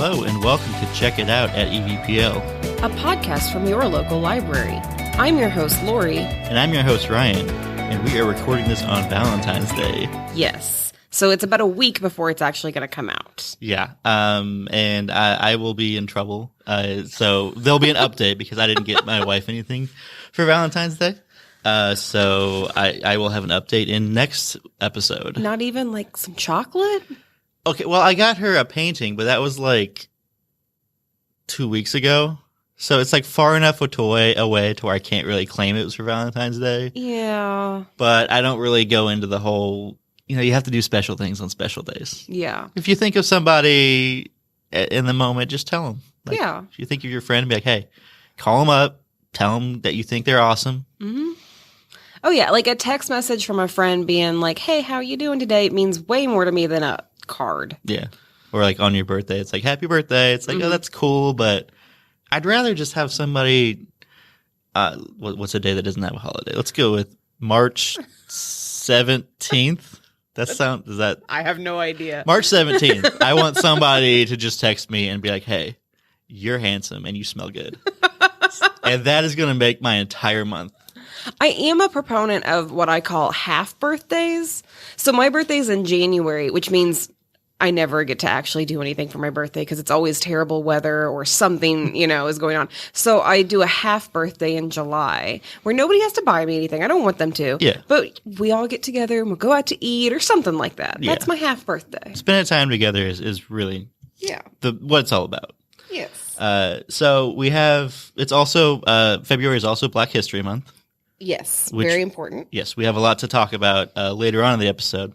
Hello and welcome to Check It Out at EVPL, a podcast from your local library. I'm your host, Lori. And I'm your host, Ryan, and we are recording this on Valentine's Day. Yes. So it's about a week before it's actually going to come out. Yeah, and I will be in trouble. So there'll be an update because I didn't get my wife anything for Valentine's Day. So I will have an update in next episode. Not even like some chocolate? Okay, well, I got her a painting, but that was like 2 weeks ago. So it's like far enough away to where I can't really claim it was for Valentine's Day. Yeah. But I don't really go into the whole, you have to do special things on special days. Yeah. If you think of somebody in the moment, just tell them. Like, yeah. If you think of your friend, be like, hey, call them up, tell them that you think they're awesome. Mm-hmm. Oh, yeah. Like a text message from a friend being like, hey, how are you doing today? It means way more to me than a card. Yeah. Or like on your birthday, it's like, happy birthday. It's like, oh, that's cool. But I'd rather just have somebody, what's a day that doesn't have a holiday? Let's go with March 17th. Does that? I have no idea. March 17th. I want somebody to just text me and be like, hey, you're handsome and you smell good. And that is going to make my entire month. I am a proponent of what I call half birthdays. So my birthday's in January, which means I never get to actually do anything for my birthday because it's always terrible weather or something, is going on. So I do a half birthday in July where nobody has to buy me anything. I don't want them to. Yeah. But we all get together and we'll go out to eat or something like that. Yeah. That's my half birthday. Spending time together is really what it's all about. Yes. So we have, it's also, February is also Black History Month. Yes. Very important. Yes. We have a lot to talk about later on in the episode.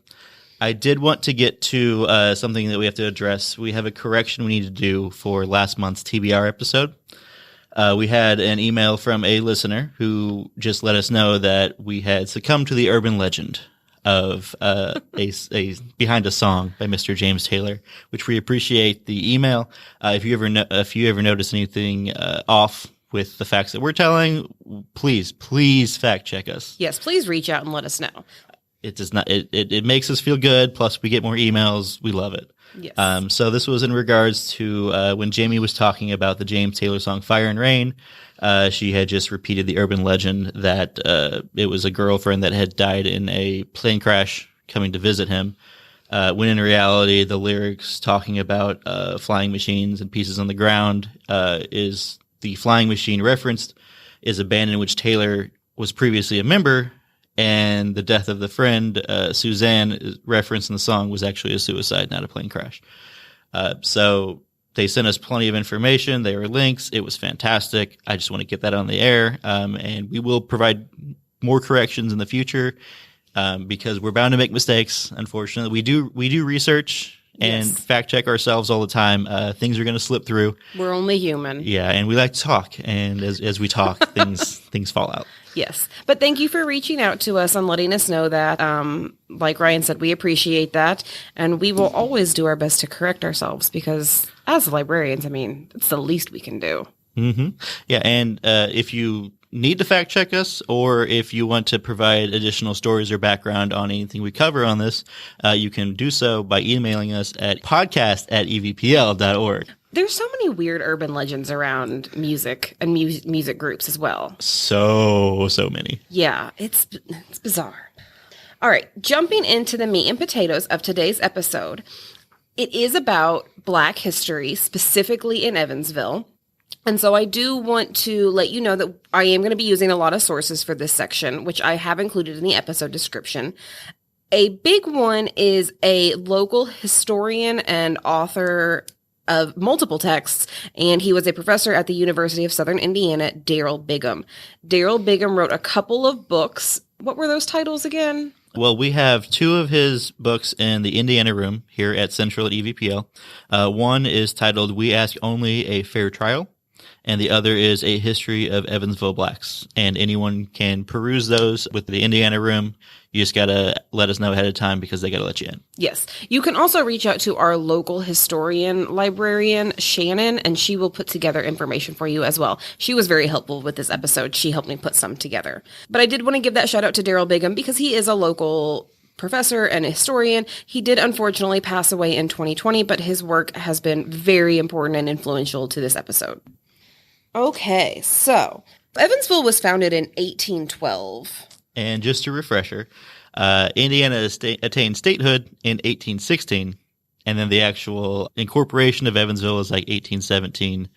I did want to get to something that we have to address. We have a correction we need to do for last month's TBR episode. We had an email from a listener who just let us know that we had succumbed to the urban legend of a behind a song by Mr. James Taylor, which we appreciate the email. If you ever notice anything off with the facts that we're telling, please fact check us. Yes, please reach out and let us know. It does not. It makes us feel good. Plus, we get more emails. We love it. Yes. So this was in regards to when Jamie was talking about the James Taylor song "Fire and Rain." She had just repeated the urban legend that it was a girlfriend that had died in a plane crash coming to visit him. When in reality, the lyrics talking about flying machines and pieces on the ground is the flying machine referenced is a band in which Taylor was previously a member. And the death of the friend, Suzanne, referenced in the song, was actually a suicide, not a plane crash. So they sent us plenty of information. There were links. It was fantastic. I just want to get that on the air. And we will provide more corrections in the future because we're bound to make mistakes, unfortunately. We do research and fact check ourselves all the time. Things are going to slip through. We're only human. Yeah, and we like to talk. And as we talk, things fall out. Yes. But thank you for reaching out to us and letting us know that. Like Ryan said, we appreciate that. And we will always do our best to correct ourselves because as librarians, it's the least we can do. Mm-hmm. Yeah. And if you need to fact check us or if you want to provide additional stories or background on anything we cover on this, you can do so by emailing us at podcast@evpl.org. There's so many weird urban legends around music and music groups as well. So many. Yeah, it's bizarre. All right, jumping into the meat and potatoes of today's episode. It is about Black history, specifically in Evansville. And so I do want to let you know that I am going to be using a lot of sources for this section, which I have included in the episode description. A big one is a local historian and author of multiple texts, and he was a professor at the University of Southern Indiana, Daryl Bigham. Daryl Bigham wrote a couple of books. What were those titles again? Well, we have two of his books in the Indiana room here at Central at EVPL. One is titled We Ask Only a Fair Trial, and the other is A History of Evansville Blacks. And anyone can peruse those with the Indiana room. You just got to let us know ahead of time because they got to let you in. Yes. You can also reach out to our local historian librarian, Shannon, and she will put together information for you as well. She was very helpful with this episode. She helped me put some together. But I did want to give that shout out to Daryl Bigham because he is a local professor and historian. He did unfortunately pass away in 2020, but his work has been very important and influential to this episode. Okay, so Evansville was founded in 1812. And just a refresher, Indiana attained statehood in 1816, and then the actual incorporation of Evansville is like 1817,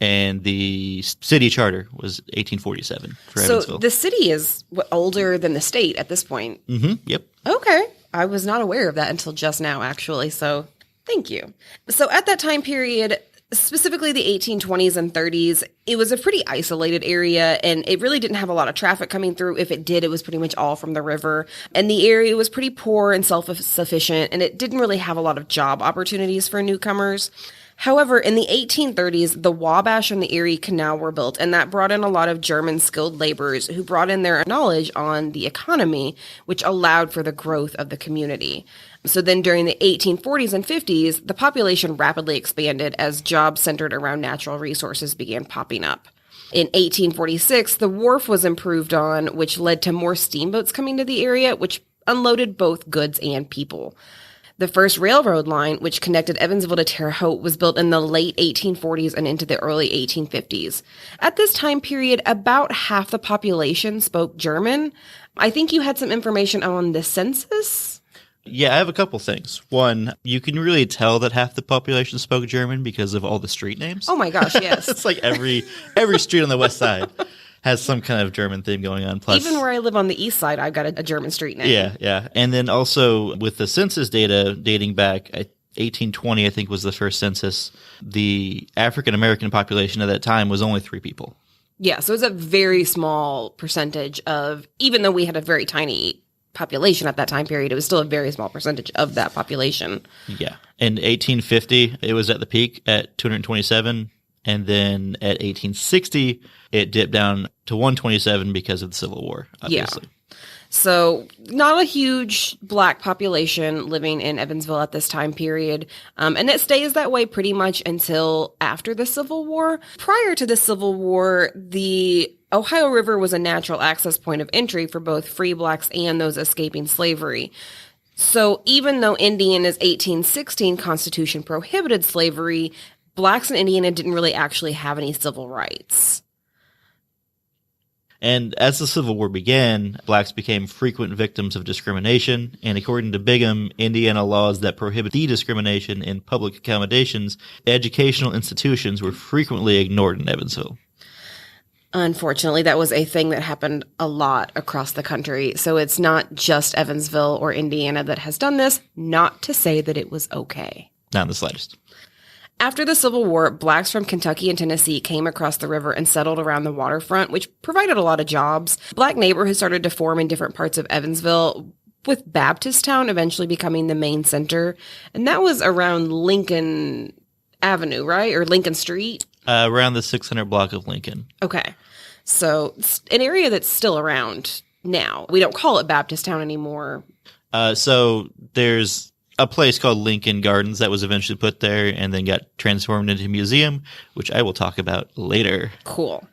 and the city charter was 1847 for Evansville. So the city is older than the state at this point. Mm-hmm. Yep. Okay. I was not aware of that until just now, actually, so thank you. So at that time period, specifically the 1820s and 30s, it was a pretty isolated area, and it really didn't have a lot of traffic coming through. If it did, it was pretty much all from the river. And the area was pretty poor and self-sufficient, and it didn't really have a lot of job opportunities for newcomers. However, in the 1830s, the Wabash and the Erie Canal were built, and that brought in a lot of German skilled laborers who brought in their knowledge on the economy, which allowed for the growth of the community. So then during the 1840s and 50s, the population rapidly expanded as jobs centered around natural resources began popping up. In 1846, the wharf was improved on, which led to more steamboats coming to the area, which unloaded both goods and people. The first railroad line, which connected Evansville to Terre Haute, was built in the late 1840s and into the early 1850s. At this time period, about half the population spoke German. I think you had some information on the census? Yeah, I have a couple things. One, you can really tell that half the population spoke German because of all the street names. Oh my gosh, yes. It's like every street on the west side has some kind of German theme going on. Plus, even where I live on the east side, I've got a German street name. Yeah. And then also with the census data dating back, 1820, I think, was the first census, the African-American population at that time was only 3 people. Yeah, so it's a very small percentage of, even though we had a very tiny population at that time period, it was still a very small percentage of that population. Yeah. In 1850, it was at the peak at 227. And then at 1860, it dipped down to 127 because of the Civil War, obviously. Yeah. So not a huge Black population living in Evansville at this time period. And it stays that way pretty much until after the Civil War. Prior to the Civil War, the Ohio River was a natural access point of entry for both free Blacks and those escaping slavery. So even though Indiana's 1816 Constitution prohibited slavery, Blacks in Indiana didn't really actually have any civil rights. And as the Civil War began, Blacks became frequent victims of discrimination, and according to Bingham, Indiana laws that prohibit the discrimination in public accommodations, educational institutions were frequently ignored in Evansville. Unfortunately, that was a thing that happened a lot across the country. So it's not just Evansville or Indiana that has done this, not to say that it was okay. Not in the slightest. After the Civil War, Blacks from Kentucky and Tennessee came across the river and settled around the waterfront, which provided a lot of jobs. Black neighborhoods started to form in different parts of Evansville, with Baptisttown eventually becoming the main center. And that was around Lincoln Avenue, right? Or Lincoln Street? Around the 600 block of Lincoln. Okay. So it's an area that's still around now. We don't call it Baptisttown anymore. So there's a place called Lincoln Gardens that was eventually put there and then got transformed into a museum, which I will talk about later. Cool.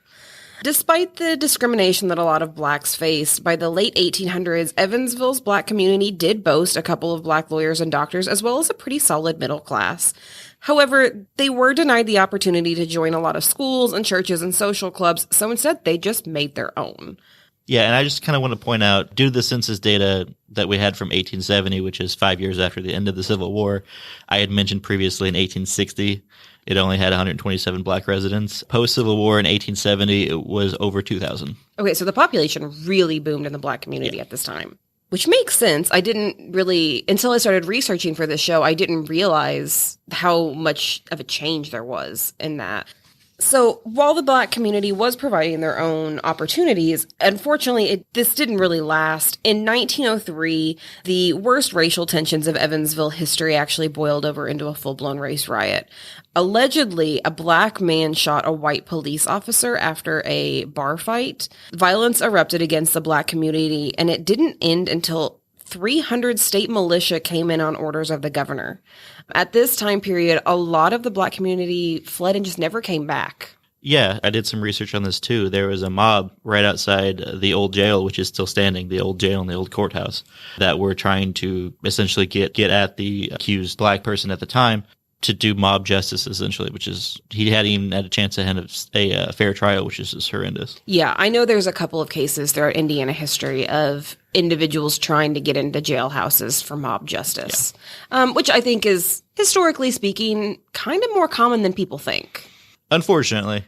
Despite the discrimination that a lot of Blacks faced, by the late 1800s, Evansville's Black community did boast a couple of Black lawyers and doctors, as well as a pretty solid middle class. However, they were denied the opportunity to join a lot of schools and churches and social clubs, so instead they just made their own. Yeah, and I just kind of want to point out, due to the census data that we had from 1870, which is 5 years after the end of the Civil War, I had mentioned previously in 1860, it only had 127 Black residents. Post-Civil War in 1870, it was over 2,000. Okay, so the population really boomed in the Black community at this time, which makes sense. I didn't really, until I started researching for this show, I didn't realize how much of a change there was in that. So while the Black community was providing their own opportunities, unfortunately, this didn't really last. In 1903, the worst racial tensions of Evansville history actually boiled over into a full-blown race riot. Allegedly, a Black man shot a white police officer after a bar fight. Violence erupted against the Black community, and it didn't end until 300 state militia came in on orders of the governor. At this time period, a lot of the Black community fled and just never came back. Yeah, I did some research on this too. There was a mob right outside the old jail, which is still standing, the old jail and the old courthouse, that were trying to essentially get at the accused black person at the time to do mob justice, essentially, which is, he hadn't even had a chance to have a fair trial, which is just horrendous. Yeah, I know there's a couple of cases throughout Indiana history of individuals trying to get into jailhouses for mob justice, which I think is, historically speaking, kind of more common than people think. Unfortunately.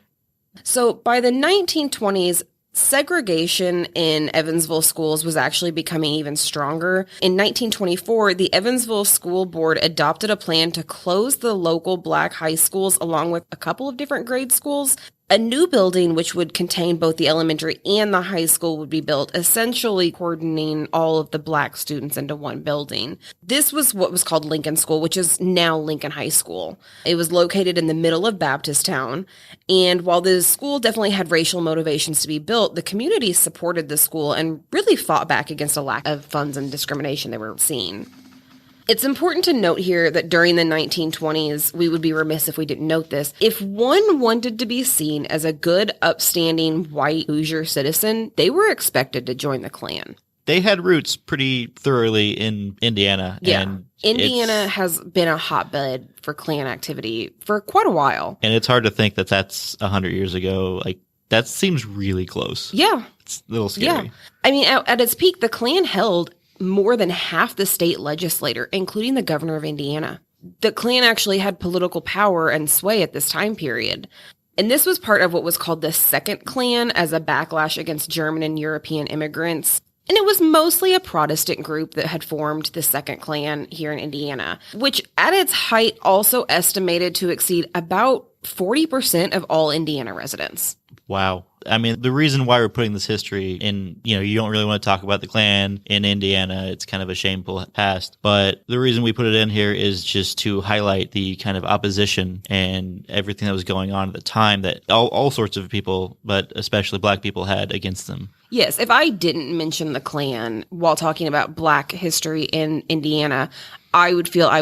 So by the 1920s, segregation in Evansville schools was actually becoming even stronger. In 1924, the Evansville School Board adopted a plan to close the local black high schools along with a couple of different grade schools. A new building, which would contain both the elementary and the high school, would be built, essentially coordinating all of the black students into one building. This was what was called Lincoln School, which is now Lincoln High School. It was located in the middle of Baptisttown, and while the school definitely had racial motivations to be built, the community supported the school and really fought back against a lack of funds and discrimination they were seeing. It's important to note here that during the 1920s, we would be remiss if we didn't note this. If one wanted to be seen as a good, upstanding, white Hoosier citizen, they were expected to join the Klan. They had roots pretty thoroughly in Indiana. Yeah, and Indiana has been a hotbed for Klan activity for quite a while. And it's hard to think that that's 100 years ago. Like, that seems really close. Yeah. It's a little scary. Yeah. I mean, at its peak, the Klan held more than half the state legislature, including the governor of Indiana. The Klan actually had political power and sway at this time period. And this was part of what was called the Second Klan as a backlash against German and European immigrants. And it was mostly a Protestant group that had formed the Second Klan here in Indiana, which at its height also estimated to exceed about 40% of all Indiana residents. Wow. I mean, the reason why we're putting this history in, you don't really want to talk about the Klan in Indiana. It's kind of a shameful past. But the reason we put it in here is just to highlight the kind of opposition and everything that was going on at the time that all sorts of people, but especially black people, had against them. Yes, if I didn't mention the Klan while talking about black history in Indiana, I would feel I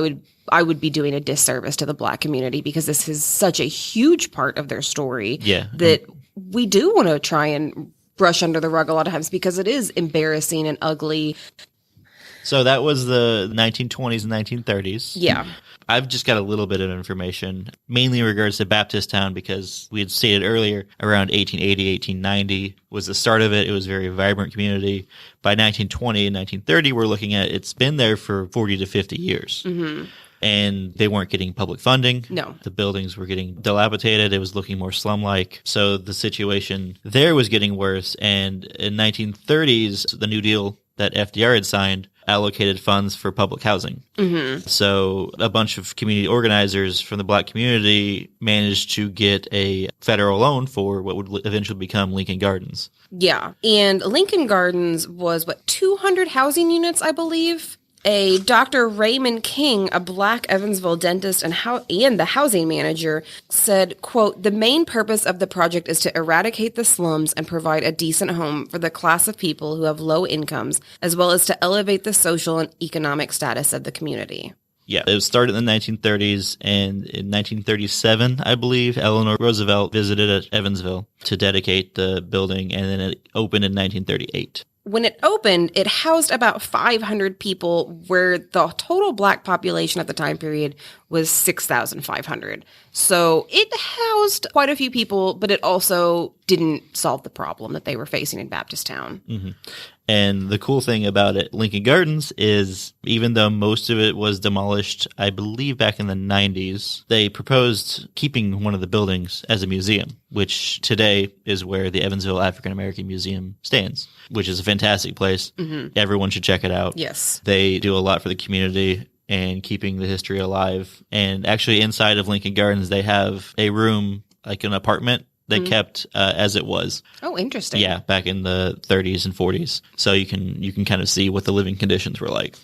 would be doing a disservice to the black community, because this is such a huge part of their story that we do want to try and brush under the rug a lot of times because it is embarrassing and ugly. So that was the 1920s and 1930s. Yeah. I've just got a little bit of information, mainly in regards to Baptisttown, because we had stated earlier around 1880, 1890 was the start of it. It was a very vibrant community. By 1920 and 1930, we're looking at it's been there for 40 to 50 years. Mm-hmm. And they weren't getting public funding. No. The buildings were getting dilapidated. It was looking more slum-like. So the situation there was getting worse. And in 1930s, the New Deal that FDR had signed allocated funds for public housing. Mm-hmm. So a bunch of community organizers from the black community managed to get a federal loan for what would eventually become Lincoln Gardens. Yeah. And Lincoln Gardens was, 200 housing units, I believe? A Dr. Raymond King, a black Evansville dentist and the housing manager, said, quote, "The main purpose of the project is to eradicate the slums and provide a decent home for the class of people who have low incomes, as well as to elevate the social and economic status of the community." Yeah, it started in the 1930s, and in 1937, I believe, Eleanor Roosevelt visited Evansville to dedicate the building, and then it opened in 1938. When it opened, it housed about 500 people, where the total black population at the time period was 6,500. So it housed quite a few people, but it also didn't solve the problem that they were facing in Baptisttown. Mm-hmm. And the cool thing about it, Lincoln Gardens, is even though most of it was demolished, I believe back in the 90s, they proposed keeping one of the buildings as a museum, which today is where the Evansville African American Museum stands, which is a fantastic place. Mm-hmm. Everyone should check it out. Yes. They do a lot for the community and keeping the history alive. And actually inside of Lincoln Gardens, they have a room, like an apartment, they kept as it was. Oh, interesting. Yeah, back in the 30s and 40s. So you can kind of see what the living conditions were like.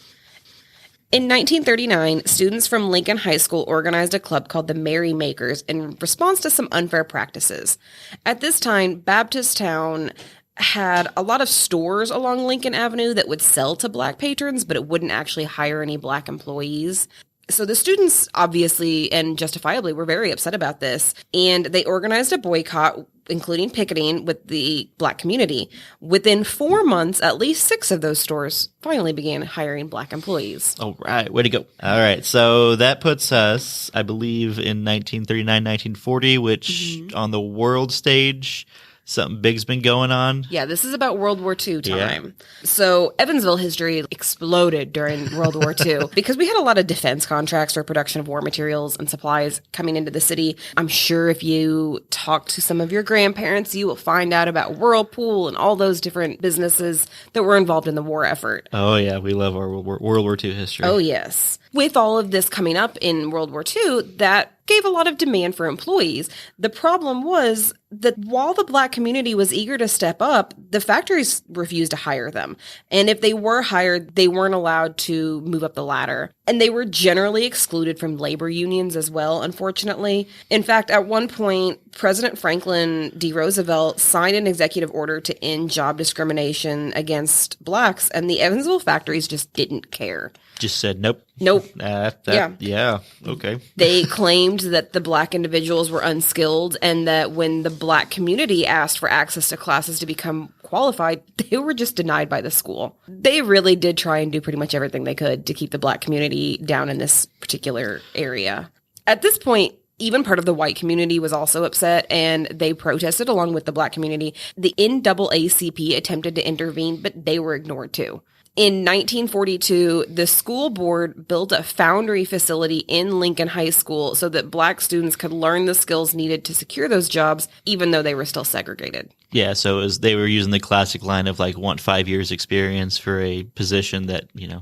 In 1939, students from Lincoln High School organized a club called the Merry Makers in response to some unfair practices. At this time, Baptisttown had a lot of stores along Lincoln Avenue that would sell to black patrons, but it wouldn't actually hire any black employees. So the students obviously and justifiably were very upset about this, and they organized a boycott, including picketing with the Black community. Within 4 months, at least 6 of those stores finally began hiring Black employees. All right. Way to go. All right. So that puts us, I believe, in 1939, 1940, which on the world stage, something big's been going on. Yeah, this is about World War II time. Yeah. So Evansville history exploded during World War II because we had a lot of defense contracts for production of war materials and supplies coming into the city. I'm sure if you talk to some of your grandparents, you will find out about Whirlpool and all those different businesses that were involved in the war effort. Oh, yeah. We love our World War II history. Oh, yes. With all of this coming up in World War II, that gave a lot of demand for employees. The problem was that while the Black community was eager to step up, the factories refused to hire them. And if they were hired, they weren't allowed to move up the ladder. And they were generally excluded from labor unions as well, unfortunately. In fact, at one point, President Franklin D. Roosevelt signed an executive order to end job discrimination against Blacks, and the Evansville factories just didn't care. Just said, nope. Nope. Yeah. Okay. They claimed that the Black individuals were unskilled and that when the Black community asked for access to classes to become qualified, they were just denied by the school. They really did try and do pretty much everything they could to keep the Black community down in this particular area. At this point, even part of the white community was also upset, and they protested along with the Black community. The NAACP attempted to intervene, but they were ignored too. In 1942, the school board built a foundry facility in Lincoln High School so that Black students could learn the skills needed to secure those jobs, even though they were still segregated. Yeah, so they were using the classic line of like, want 5 years experience for a position that, you're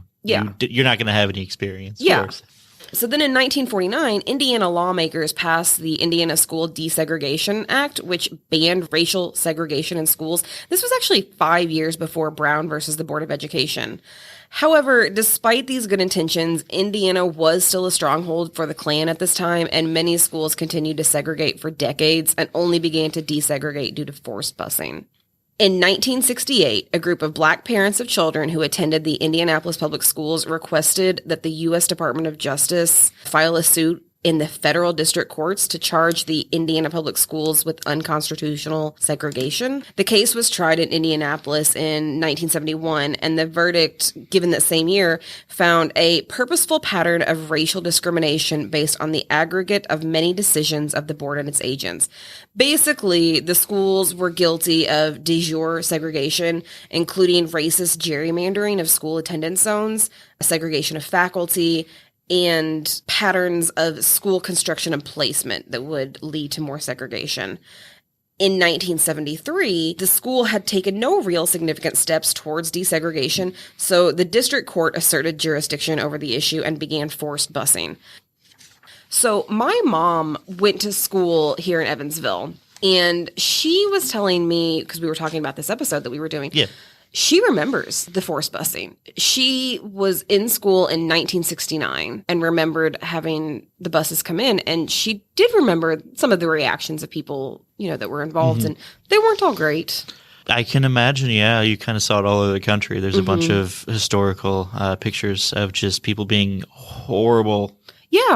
not going to have any experience for. So then in 1949, Indiana lawmakers passed the Indiana School Desegregation Act, which banned racial segregation in schools. This was actually 5 years before Brown versus the Board of Education. However, despite these good intentions, Indiana was still a stronghold for the Klan at this time, and many schools continued to segregate for decades and only began to desegregate due to forced busing. In 1968, a group of Black parents of children who attended the Indianapolis Public Schools requested that the U.S. Department of Justice file a suit in the federal district courts to charge the Indiana Public Schools with unconstitutional segregation. The case was tried in Indianapolis in 1971, and the verdict, given that same year, found a purposeful pattern of racial discrimination based on the aggregate of many decisions of the board and its agents. Basically, the schools were guilty of de jure segregation, including racist gerrymandering of school attendance zones, segregation of faculty, and patterns of school construction and placement that would lead to more segregation. In 1973, the school had taken no real significant steps towards desegregation, so the district court asserted jurisdiction over the issue and began forced busing. So my mom went to school here in Evansville, and she was telling me, because we were talking about this episode that we were doing, she remembers the forced busing. She was in school in 1969 and remembered having the buses come in, and she did remember some of the reactions of people, that were involved, and they weren't all great. I can imagine, you kind of saw it all over the country. There's a bunch of historical pictures of just people being horrible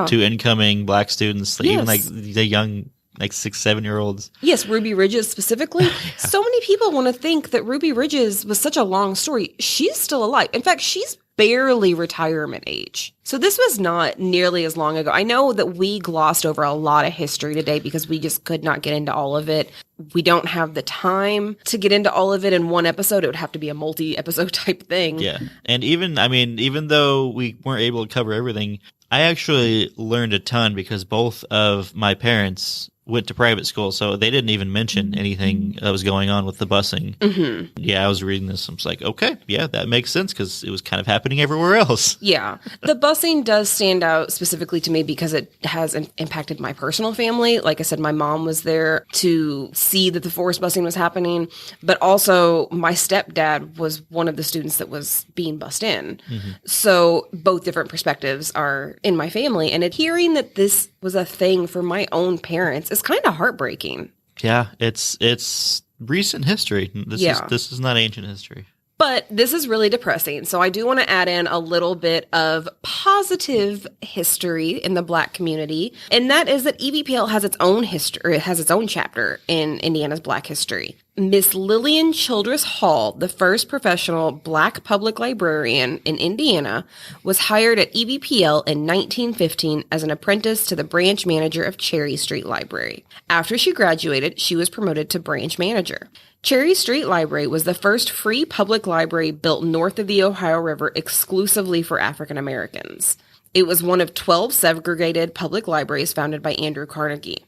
to incoming Black students, even like the young 6, 7-year-olds. Yes, Ruby Ridges specifically. So many people want to think that Ruby Ridges was such a long story. She's still alive. In fact, she's barely retirement age. So this was not nearly as long ago. I know that we glossed over a lot of history today because we just could not get into all of it. We don't have the time to get into all of it in one episode. It would have to be a multi-episode type thing. Yeah. And even though we weren't able to cover everything, I actually learned a ton because both of my parents went to private school, so they didn't even mention anything that was going on with the busing. Yeah, I was reading this. I was like, okay, that makes sense because it was kind of happening everywhere else. Yeah. The busing does stand out specifically to me because it has impacted my personal family. Like I said, my mom was there to see that the forced busing was happening, but also my stepdad was one of the students that was being bussed in. So both different perspectives are in my family, and hearing that this was a thing for my own parents is kind of heartbreaking. Yeah, it's recent history. This is not ancient history. But this is really depressing. So I do want to add in a little bit of positive history in the Black community. And that is that EVPL has its own history, it has its own chapter in Indiana's Black history. Miss Lillian Childress Hall, the first professional Black public librarian in Indiana, was hired at EVPL in 1915 as an apprentice to the branch manager of Cherry Street Library. After she graduated, she was promoted to branch manager. Cherry Street Library was the first free public library built north of the Ohio River exclusively for African Americans. It was one of 12 segregated public libraries founded by Andrew Carnegie.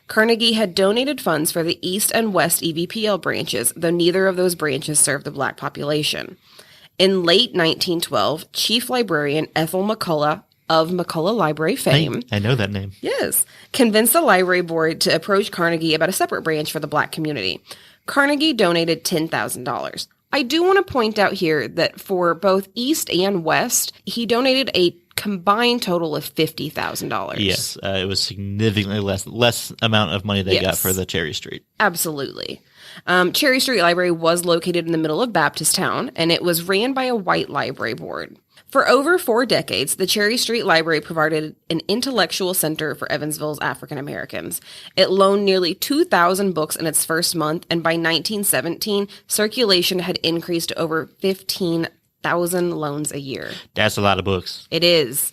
Carnegie had donated funds for the East and West EVPL branches, though neither of those branches served the Black population. In late 1912, Chief Librarian Ethel McCullough of McCullough Library fame, I know that name. Yes, convinced the library board to approach Carnegie about a separate branch for the Black community. Carnegie donated $10,000. I do want to point out here that for both East and West, he donated a combined total of $50,000. Yes, it was significantly less amount of money they got for the Cherry Street. Absolutely. Cherry Street Library was located in the middle of Baptisttown, and it was ran by a white library board. For over 4 decades, the Cherry Street Library provided an intellectual center for Evansville's African Americans. It loaned nearly 2,000 books in its first month, and by 1917, circulation had increased to over 15,000 loans a year. That's a lot of books. It is.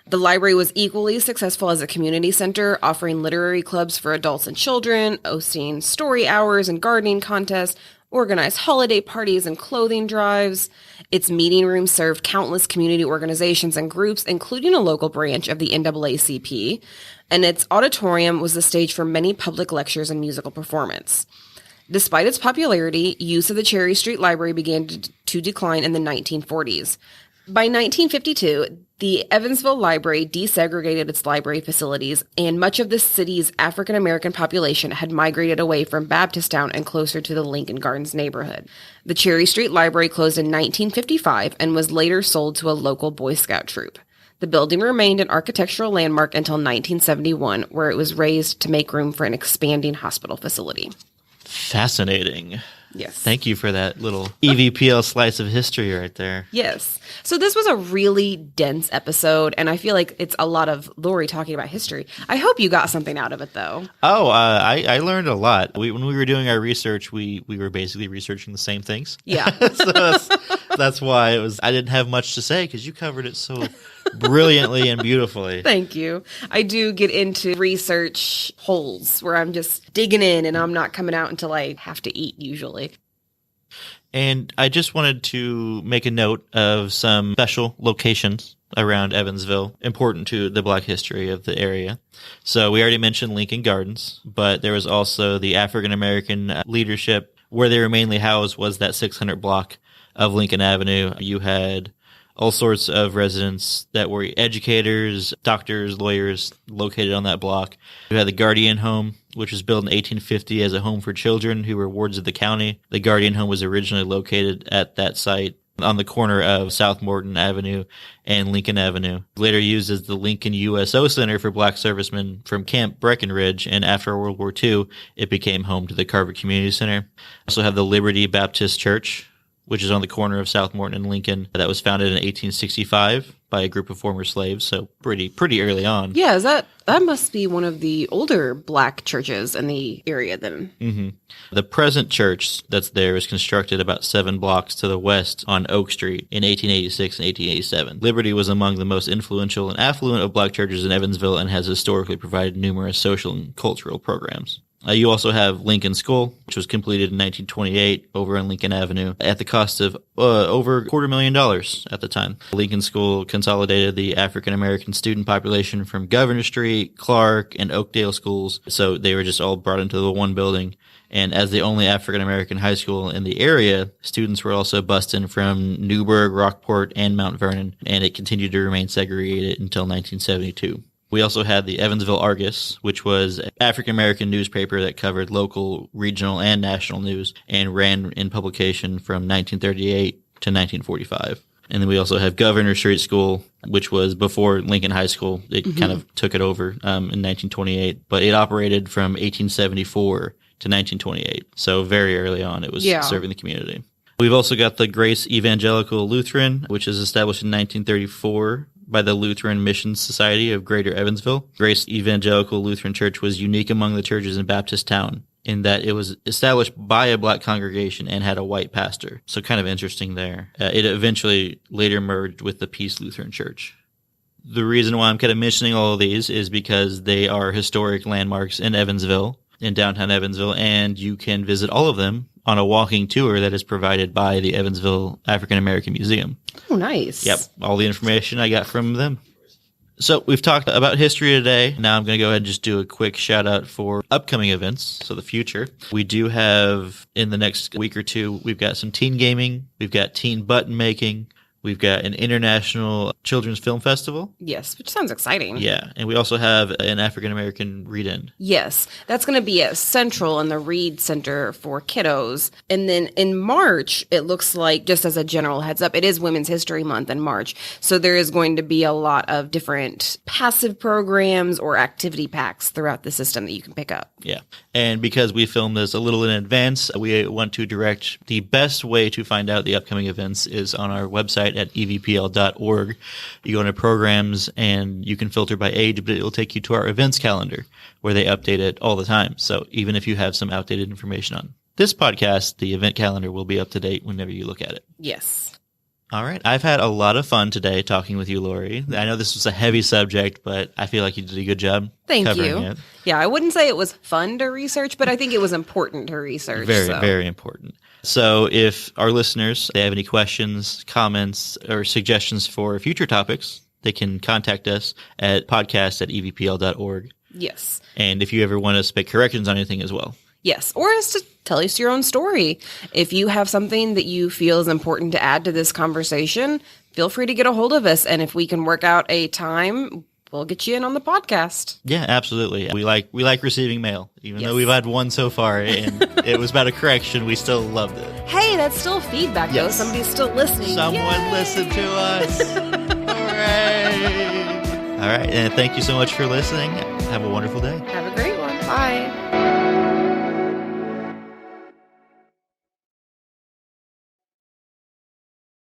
The library was equally successful as a community center, offering literary clubs for adults and children, hosting story hours and gardening contests, organized holiday parties and clothing drives. Its meeting room served countless community organizations and groups, including a local branch of the NAACP, and its auditorium was the stage for many public lectures and musical performance. Despite its popularity, use of the Cherry Street Library began to decline in the 1940s. By 1952, the Evansville Library desegregated its library facilities, and much of the city's African-American population had migrated away from Baptisttown and closer to the Lincoln Gardens neighborhood. The Cherry Street Library closed in 1955 and was later sold to a local Boy Scout troop. The building remained an architectural landmark until 1971, where it was razed to make room for an expanding hospital facility. Fascinating. Yes. Thank you for that little EVPL slice of history right there. Yes. So this was a really dense episode, and I feel like it's a lot of Lori talking about history. I hope you got something out of it, though. Oh, I learned a lot. When we were doing our research, we were basically researching the same things. Yeah. So that's why I didn't have much to say, because you covered it so brilliantly and beautifully. Thank you. I do get into research holes where I'm just digging in and I'm not coming out until I have to eat usually. And I just wanted to make a note of some special locations around Evansville, important to the Black history of the area. So we already mentioned Lincoln Gardens, but there was also the African American leadership. Where they were mainly housed was that 600 block of Lincoln Avenue. You had all sorts of residents that were educators, doctors, lawyers located on that block. You had the Guardian Home, which was built in 1850 as a home for children who were wards of the county. The Guardian Home was originally located at that site on the corner of South Morton Avenue and Lincoln Avenue. Later used as the Lincoln USO Center for Black servicemen from Camp Breckenridge, and after World War II, it became home to the Carver Community Center. Also have the Liberty Baptist Church, which is on the corner of South Morton and Lincoln, that was founded in 1865 by a group of former slaves, so pretty early on. Yeah, that must be one of the older Black churches in the area then. Mm-hmm. The present church that's there was constructed about 7 blocks to the west on Oak Street in 1886 and 1887. Liberty was among the most influential and affluent of Black churches in Evansville and has historically provided numerous social and cultural programs. You also have Lincoln School, which was completed in 1928 over on Lincoln Avenue at the cost of over $250,000 at the time. Lincoln School consolidated the African-American student population from Governor Street, Clark, and Oakdale schools, so they were just all brought into the one building. And as the only African-American high school in the area, students were also bused in from Newburgh, Rockport, and Mount Vernon, and it continued to remain segregated until 1972. We also had the Evansville Argus, which was an African-American newspaper that covered local, regional, and national news and ran in publication from 1938 to 1945. And then we also have Governor Street School, which was before Lincoln High School. It kind of took it over in 1928, but it operated from 1874 to 1928. So very early on, it was serving the community. We've also got the Grace Evangelical Lutheran, which is established in 1934 by the Lutheran Mission Society of Greater Evansville. Grace Evangelical Lutheran Church was unique among the churches in Baptisttown in that it was established by a black congregation and had a white pastor. So kind of interesting there. It eventually later merged with the Peace Lutheran Church. The reason why I'm kind of mentioning all of these is because they are historic landmarks in Evansville, in downtown Evansville, and you can visit all of them on a walking tour that is provided by the Evansville African American Museum. Oh, nice. Yep, all the information I got from them. So we've talked about history today. Now I'm going to go ahead and just do a quick shout out for upcoming events, so the future. We do have, in the next week or two, we've got some teen gaming, we've got teen button making, we've got an international children's film festival. Yes, which sounds exciting. Yeah, and we also have an African-American read-in. Yes, that's going to be at Central in the Reed Center for kiddos. And then in March, it looks like, just as a general heads up, it is Women's History Month in March. So there is going to be a lot of different passive programs or activity packs throughout the system that you can pick up. Yeah, and because we filmed this a little in advance, we want to direct the best way to find out the upcoming events is on our website at evpl.org. You go into programs and you can filter by age, but it will take you to our events calendar where they update it all the time. So even if you have some outdated information on this podcast, the event calendar will be up to date whenever you look at it. Yes. All right. I've had a lot of fun today talking with you, Lori. I know this was a heavy subject, but I feel like you did a good job. Thank covering you. It. Yeah, I wouldn't say it was fun to research, but I think it was important to research. Very important. So if our listeners, they have any questions, comments, or suggestions for future topics, they can contact us at podcast@evpl.org. Yes. And if you ever want us to make corrections on anything as well. Yes, or is to tell us your own story. If you have something that you feel is important to add to this conversation, feel free to get a hold of us. And if we can work out a time, we'll get you in on the podcast. Yeah, absolutely. We like receiving mail, even though we've had one so far, and it was about a correction. We still loved it. Hey, that's still feedback, though. Somebody's still listening. Someone listened to us. Hooray! All right, and thank you so much for listening. Have a wonderful day. Have a great one. Bye.